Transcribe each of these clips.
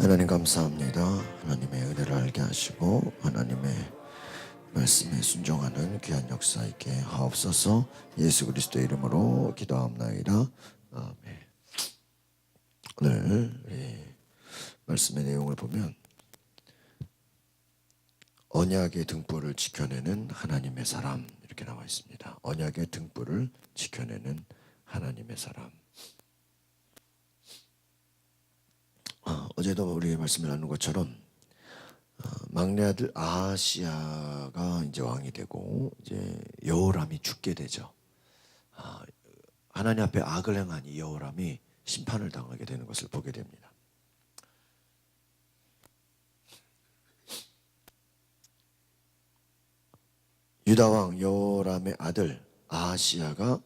하나님 감사합니다. 하나님의 은혜를 알게 하시고 하나님의 말씀에 순종하는 귀한 역사 있게 하옵소서. 예수 그리스도의 이름으로 기도하옵나이다. 아멘. 오늘 말씀의 내용을 보면 언약의 등불을 지켜내는 하나님의 사람 이렇게 나와 있습니다. 언약의 등불을 지켜내는 하나님의 사람. 어제도 우리 말씀을 나눈 것처럼 막내 아들 아하시야가 이제 왕이 되고 이제 여호람이 죽게 되죠. 하나님 앞에 악을 행한 이 여호람이 심판을 당하게 되는 것을 보게 됩니다. 유다 왕 여호람의 아들 아하시야가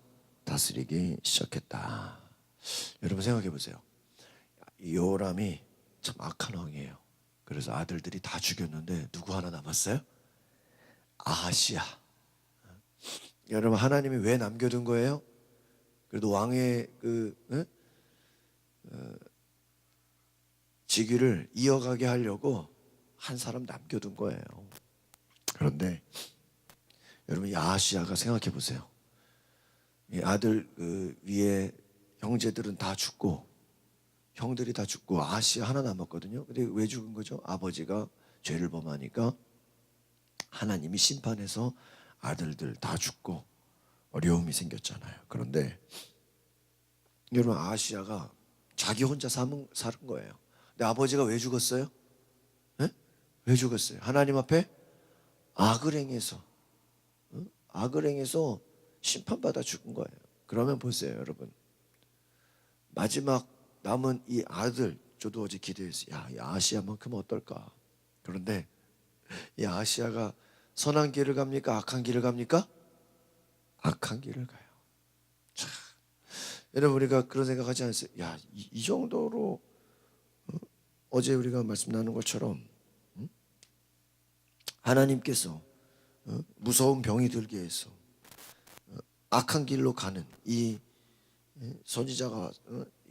다스리기 시작했다. 여러분 생각해 보세요. 여호람이 참 악한 왕이에요. 그래서 아들들이 다 죽였는데 누구 하나 남았어요? 아하시야. 여러분 하나님이 왜 남겨둔 거예요? 그래도 왕의 직위를 이어가게 하려고 한 사람 남겨둔 거예요. 그런데 여러분 이 아하시야가 생각해 보세요. 이 아들 위에 형제들은 다 죽고 형들이 다 죽고 아하시야 하나 남았거든요. 근데 왜 죽은 거죠? 아버지가 죄를 범하니까 하나님이 심판해서 아들들 다 죽고 어려움이 생겼잖아요. 그런데 여러분 아하시야가 자기 혼자 사는 거예요. 근데 아버지가 왜 죽었어요? 네? 왜 죽었어요? 하나님 앞에 악을 행해서 악을 행해서 심판받아 죽은 거예요. 그러면 보세요 여러분. 마지막 남은 이 아들, 저도 어제 기도했어요. 야, 이 아하시야만큼 어떨까? 그런데 이 아하시야가 선한 길을 갑니까? 악한 길을 갑니까? 악한 길을 가요. 참. 여러분 우리가 그런 생각하지 않으세요? 야, 이 정도로 어제 우리가 말씀 나눈 것처럼 하나님께서 무서운 병이 들게 해서 악한 길로 가는 이 선지자가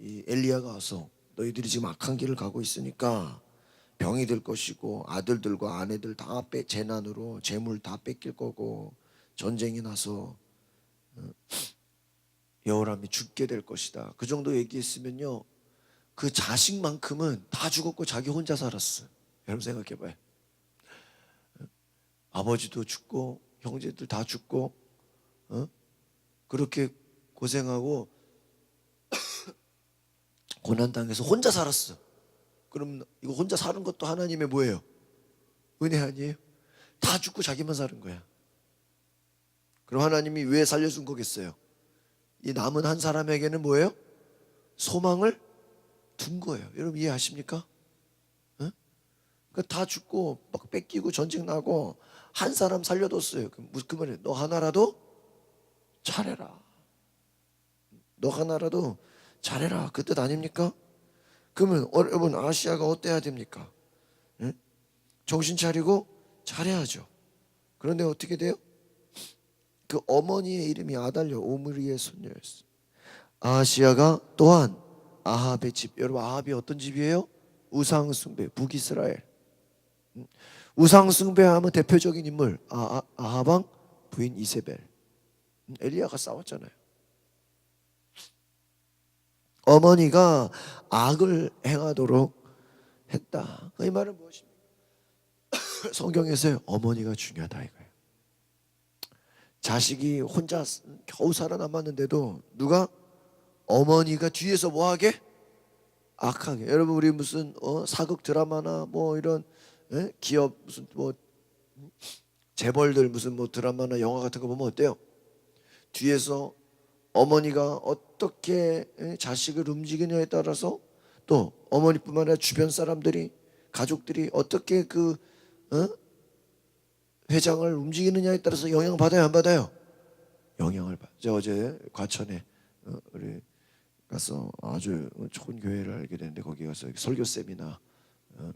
이 엘리야가 와서 너희들이 지금 악한 길을 가고 있으니까 병이 들 것이고 아들들과 아내들 다 재난으로 재물 다 뺏길 거고 전쟁이 나서 여호람이 죽게 될 것이다. 그 정도 얘기했으면요 그 자식만큼은 다 죽었고 자기 혼자 살았어. 여러분 생각해봐요. 아버지도 죽고 형제들 다 죽고 그렇게 고생하고 고난당해서 혼자 살았어. 그럼 이거 혼자 사는 것도 하나님의 뭐예요? 은혜 아니에요? 다 죽고 자기만 사는 거야. 그럼 하나님이 왜 살려준 거겠어요? 이 남은 한 사람에게는 뭐예요? 소망을 둔 거예요. 여러분 이해하십니까? 다 죽고 막 뺏기고 전쟁 나고 한 사람 살려뒀어요. 그 말이에요. 너 하나라도 잘해라. 너 하나라도 잘해라. 그 뜻 아닙니까? 그러면 여러분 아시아가 어때야 됩니까? 정신 차리고 잘해야죠. 그런데 어떻게 돼요? 그 어머니의 이름이 아달랴 오므리의 손녀였어요. 아시아가 또한 아합의 집. 여러분 아합이 어떤 집이에요? 우상숭배 북이스라엘. 우상숭배하면 대표적인 인물 아합 부인 이세벨. 엘리야가 싸웠잖아요. 어머니가 악을 행하도록 했다. 이 말은 무엇입니까? 성경에서요 어머니가 중요하다 이거예요. 자식이 혼자 겨우 살아남았는데도 누가 어머니가 뒤에서 뭐하게? 악하게. 여러분 우리 무슨 사극 드라마나 뭐 이런 기업 무슨 뭐 재벌들 무슨 뭐 드라마나 영화 같은 거 보면 어때요? 뒤에서 어머니가 어떻게 자식을 움직이느냐에 따라서 또 어머니뿐만 아니라 주변 사람들이 가족들이 어떻게 그 회장을 움직이느냐에 따라서 영향을 받아요 안 받아요? 영향을 받아요. 제가 어제 과천에 우리 가서 아주 좋은 교회를 알게 됐는데 거기 가서 설교 세미나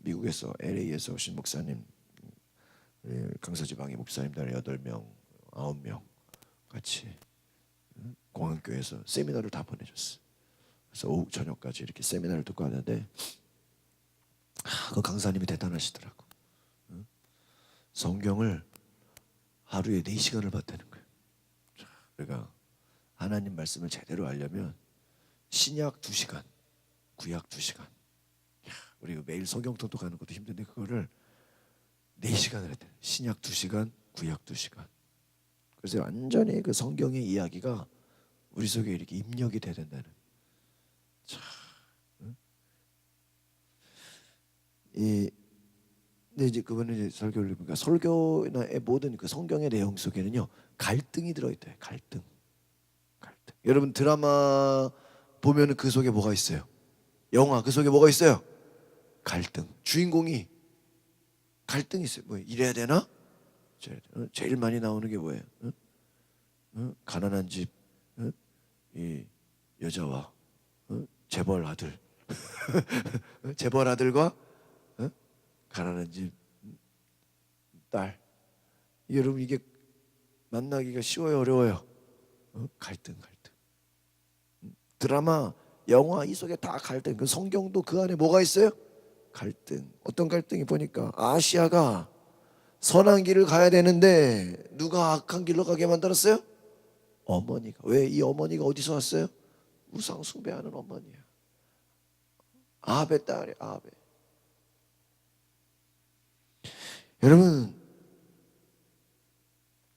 미국에서 LA에서 오신 목사님 강서지방의 목사님들 8명 9명 같이 공항교회에서 세미나를 다 보내줬어요. 그래서 오후 저녁까지 이렇게 세미나를 듣고 왔는데 그 강사님이 대단하시더라고. 성경을 하루에 4시간을 봤다는 거예요. 그러니까 하나님 말씀을 제대로 알려면 신약 2시간, 구약 2시간. 우리가 매일 성경 통독하는 것도 힘든데 그거를 4시간을 했대. 신약 2시간, 구약 2시간. 그래서 완전히 그 성경의 이야기가 우리 속에 이렇게 입력이 돼야 된다는. 참, 근데 이제 그거는 이제 설교를 보니까 설교나 모든 그 성경의 내용 속에는요 갈등이 들어있대요. 갈등. 여러분 드라마 보면은 그 속에 뭐가 있어요? 영화 그 속에 뭐가 있어요? 갈등. 주인공이 갈등이 있어요. 뭐 이래야 되나? 제일 많이 나오는 게 뭐예요? 가난한 집 이 여자와 재벌 아들, 재벌 아들과 가난한 집 딸. 여러분 이게 만나기가 쉬워요, 어려워요? 갈등. 드라마, 영화 이 속에 다 갈등. 그 성경도 그 안에 뭐가 있어요? 갈등. 어떤 갈등이 보니까 아시아가 선한 길을 가야 되는데 누가 악한 길로 가게 만들었어요? 어머니가. 왜 이 어머니가 어디서 왔어요? 우상 숭배하는 어머니야. 아합의 딸이에요. 아합의. 여러분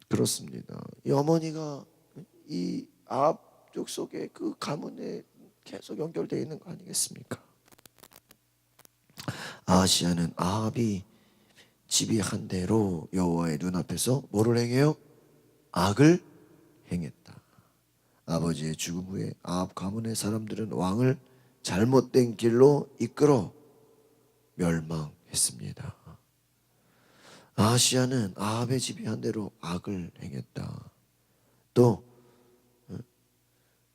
그렇습니다. 이 어머니가 이 아합 족 속에 그 가문에 계속 연결되어 있는 거 아니겠습니까? 아시아는 아합이 지비한 대로 여호와의 눈앞에서 뭐를 행해요? 악을 행했다. 아버지의 죽음 후에 아합 가문의 사람들은 왕을 잘못된 길로 이끌어 멸망했습니다. 아시아는 아합의 지비한 대로 악을 행했다. 또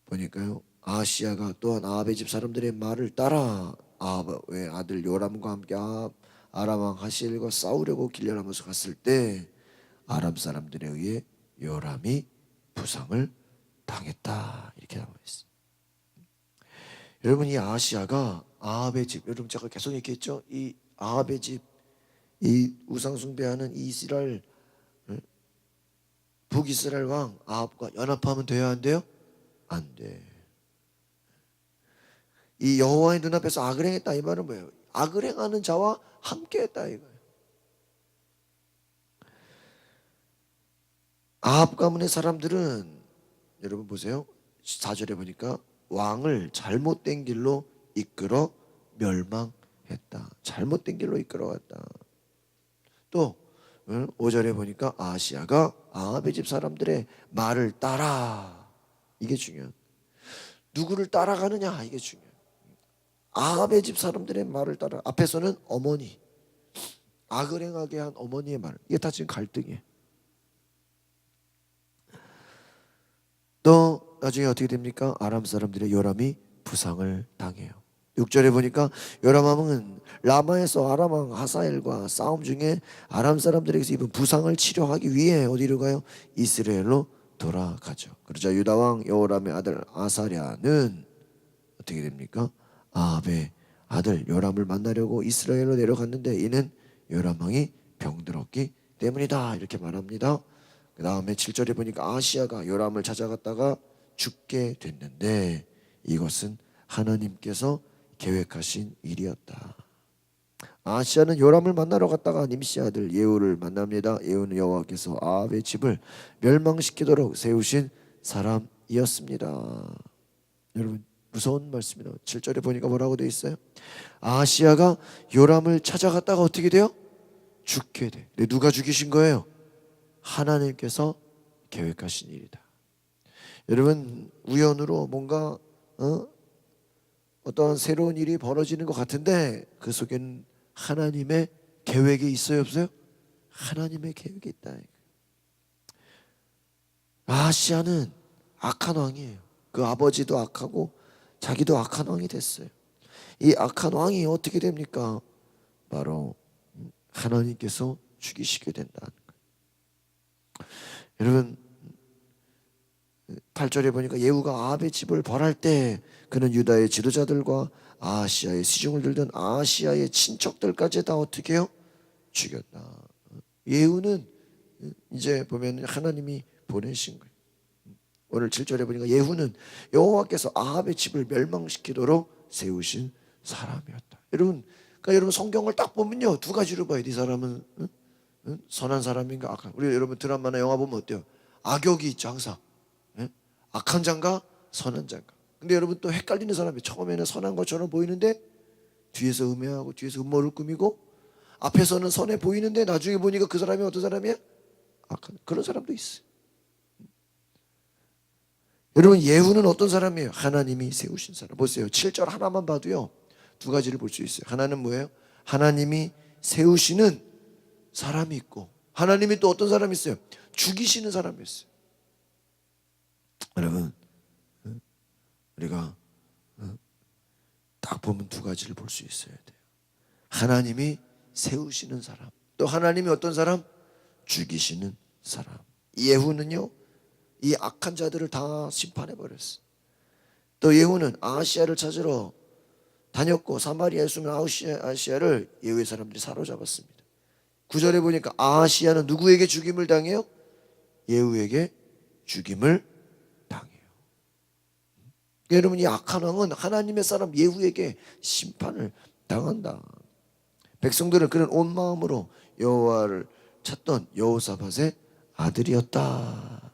보니까요 아시아가 또한 아합의 집 사람들의 말을 따라 아합의 아들 요람과 함께 아람 왕 하시엘과 싸우려고 길려하면서 갔을 때 아람 사람들에 의해 요람이 부상을 당했다. 이렇게 나와 있어요. 여러분 이 아시아가 아합의 집, 여러분 제가 계속 얘기했죠. 이 아합의 집, 이 우상 숭배하는 이 이스라엘 북이스라엘 왕 아합과 연합하면 돼야 안 돼요? 안 돼. 이 여호와의 눈앞에서 악을 행했다 이 말은 뭐예요? 악을 행하는 자와 함께했다 이거예요. 아합 가문의 사람들은 여러분 보세요. 4절에 보니까 왕을 잘못된 길로 이끌어 멸망했다. 잘못된 길로 이끌어갔다. 또 5절에 보니까 아시아가 아합의 집 사람들의 말을 따라. 이게 중요한. 누구를 따라가느냐 이게 중요해요. 아합의 집 사람들의 말을 따라. 앞에서는 어머니, 악을 행하게 한 어머니의 말. 이게 다 지금 갈등이에요. 또 나중에 어떻게 됩니까? 아람 사람들의 요람이 부상을 당해요. 6절에 보니까 요람 왕은 라마에서 아람 왕 하사엘과 싸움 중에 아람 사람들에게서 입은 부상을 치료하기 위해 어디로 가요? 이스라엘로 돌아가죠. 그러자 유다 왕 여호람의 아들 아사랴는 어떻게 됩니까? 아합의 아들 요람을 만나려고 이스라엘로 내려갔는데 이는 요람 왕이 병들었기 때문이다. 이렇게 말합니다. 그 다음에 7절에 보니까 아시아가 요람을 찾아갔다가 죽게 됐는데 이것은 하나님께서 계획하신 일이었다. 아시아는 요람을 만나러 갔다가 님시 아들 예후를 만납니다. 예후는 여호와께서 아합의 집을 멸망시키도록 세우신 사람이었습니다. 여러분 무서운 말씀이다. 7절에 보니까 뭐라고 되어 있어요? 아시아가 요람을 찾아갔다가 어떻게 돼요? 죽게 돼. 근데 누가 죽이신 거예요? 하나님께서 계획하신 일이다. 여러분 우연으로 뭔가 어떤 새로운 일이 벌어지는 것 같은데 그 속에는 하나님의 계획이 있어요 없어요? 하나님의 계획이 있다. 아시아는 악한 왕이에요. 그 아버지도 악하고 자기도 악한 왕이 됐어요. 이 악한 왕이 어떻게 됩니까? 바로 하나님께서 죽이시게 된다는 거예요. 여러분 8절에 보니까 예후가 아합의 집을 벌할 때 그는 유다의 지도자들과 아하시아의 시중을 들던 아하시아의 친척들까지 다 어떻게 해요? 죽였다. 예후는 이제 보면 하나님이 보내신 거예요. 오늘 7절에 보니까 예후는 여호와께서 아합의 집을 멸망시키도록 세우신 사람이었다. 여러분, 그러니까 여러분 성경을 딱 보면요, 두 가지로 봐요. 이 사람은 선한 사람인가 악한. 우리 여러분 드라마나 영화 보면 어때요? 악역이 있죠 항상. 악한 자인가 선한 자인가. 근데 여러분 또 헷갈리는 사람이 처음에는 선한 것처럼 보이는데 뒤에서 음해하고 뒤에서 음모를 꾸미고 앞에서는 선해 보이는데 나중에 보니까 그 사람이 어떤 사람이야? 악한. 그런 사람도 있어요. 여러분 예후는 어떤 사람이에요? 하나님이 세우신 사람. 보세요. 7절 하나만 봐도요 두 가지를 볼 수 있어요. 하나는 뭐예요? 하나님이 세우시는 사람이 있고 하나님이 또 어떤 사람이 있어요? 죽이시는 사람이 있어요. 여러분 우리가 딱 보면 두 가지를 볼 수 있어야 돼요. 하나님이 세우시는 사람, 또 하나님이 어떤 사람? 죽이시는 사람. 예후는요 이 악한 자들을 다 심판해 버렸어. 또 예후는 아하시아를 찾으러 다녔고 사마리아에 숨은 아하시아를 예후의 사람들이 사로잡았습니다. 9절에 보니까 아하시아는 누구에게 죽임을 당해요? 예후에게 죽임을 당해요. 여러분 이 악한 왕은 하나님의 사람 예후에게 심판을 당한다. 백성들은 그런 온 마음으로 여호와를 찾던 여호사밧의 아들이었다.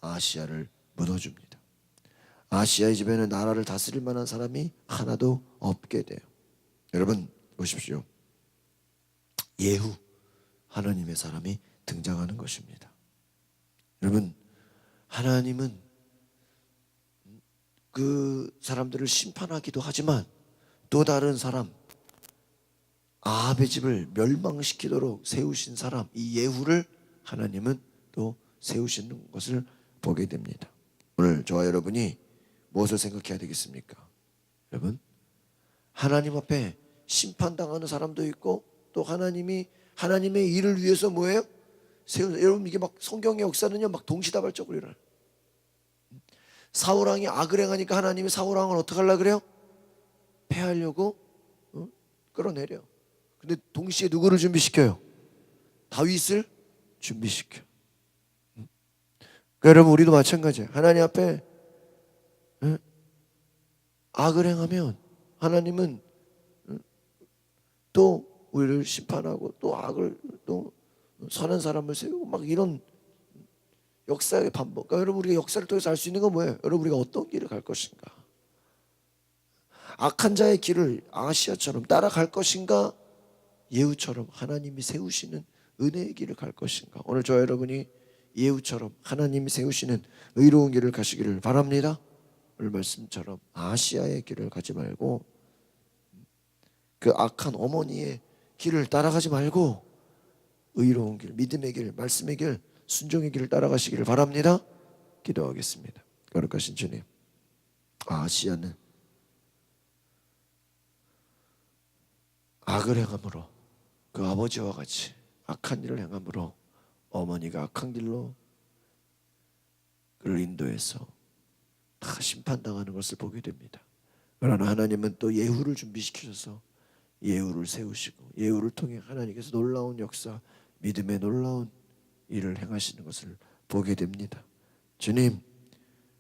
아하시아를 묻어줍니다. 아하시아의 집에는 나라를 다스릴 만한 사람이 하나도 없게 돼요. 여러분 보십시오. 예후 하나님의 사람이 등장하는 것입니다. 여러분 하나님은 그 사람들을 심판하기도 하지만 또 다른 사람 아합의 집을 멸망시키도록 세우신 사람 이 예후를 하나님은 또 세우시는 것을 보게 됩니다. 오늘 저와 여러분이 무엇을 생각해야 되겠습니까? 여러분 하나님 앞에 심판당하는 사람도 있고 또 하나님이 하나님의 일을 위해서 뭐예요? 여러분 이게 막 성경의 역사는요 막 동시다발적으로 일어나요. 사울왕이 악을 행하니까 하나님이 사울왕을 어떻게 하려고 그래요? 패하려고 끌어내려. 근데 동시에 누구를 준비시켜요? 다윗을 준비시켜. 그러니까 여러분 우리도 마찬가지예요. 하나님 앞에 악을 행하면 하나님은 또 우리를 심판하고 또 악을 또 선한 사람을 세우고 막 이런 역사의 반복. 그러니까 여러분 우리가 역사를 통해서 알 수 있는 건 뭐예요? 여러분 우리가 어떤 길을 갈 것인가? 악한 자의 길을 아하시아처럼 따라갈 것인가? 예후처럼 하나님이 세우시는 은혜의 길을 갈 것인가? 오늘 저 여러분이 예후처럼 하나님이 세우시는 의로운 길을 가시기를 바랍니다. 오늘 말씀처럼 아하시아의 길을 가지 말고 그 악한 어머니의 길을 따라가지 말고 의로운 길, 믿음의 길, 말씀의 길, 순종의 길을 따라가시기를 바랍니다. 기도하겠습니다. 거룩하신 주님, 아하시아는 악을 행함으로 그 아버지와 같이 악한 일을 행함으로 어머니가 악한 길로 그를 인도해서 다 심판당하는 것을 보게 됩니다. 그러나 하나님은 또 예후를 준비시키셔서 예후를 세우시고 예후를 통해 하나님께서 놀라운 역사, 믿음의 놀라운 일을 행하시는 것을 보게 됩니다. 주님,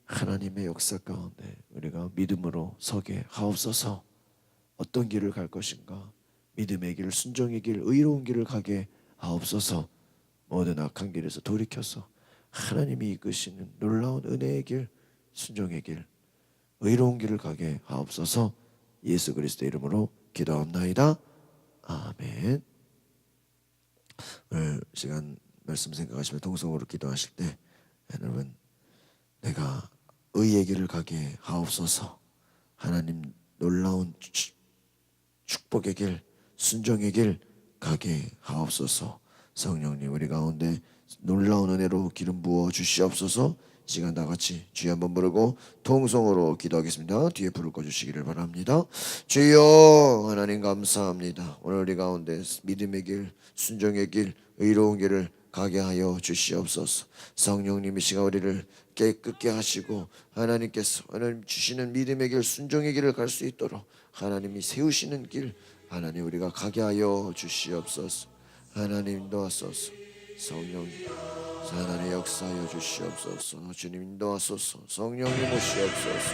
하나님의 역사 가운데 우리가 믿음으로 서게 하옵소서. 어떤 길을 갈 것인가? 믿음의 길, 순종의 길, 의로운 길을 가게 하옵소서. 모든 악한 길에서 돌이켜서 하나님이 이끄시는 놀라운 은혜의 길, 순종의 길, 의로운 길을 가게 하옵소서. 예수 그리스도의 이름으로 기도합나이다. 아멘. 오늘 시간 말씀 생각하시면 동성으로 기도하실 때 여러분 내가 의의 길을 가게 하옵소서. 하나님 놀라운 축복의 길, 순종의 길 가게 하옵소서. 성령님 우리 가운데 놀라운 은혜로 기름 부어 주시옵소서. 시간 다 같이 주여 한번 부르고 통성으로 기도하겠습니다. 뒤에 불을 꺼주시기를 바랍니다. 주여 하나님 감사합니다. 오늘 우리 가운데 믿음의 길, 순종의 길, 의로운 길을 가게 하여 주시옵소서. 성령님이 시간 우리를 깨끗게 하시고 하나님께서 하나님 주시는 믿음의 길, 순종의 길을 갈 수 있도록 하나님이 세우시는 길 하나님 우리가 가게 하여 주시옵소서. 하나님 인도하소서. 성령님 하나님 역사하여 주시옵소서. 주님 인도하소서. 성령님 오시옵소서.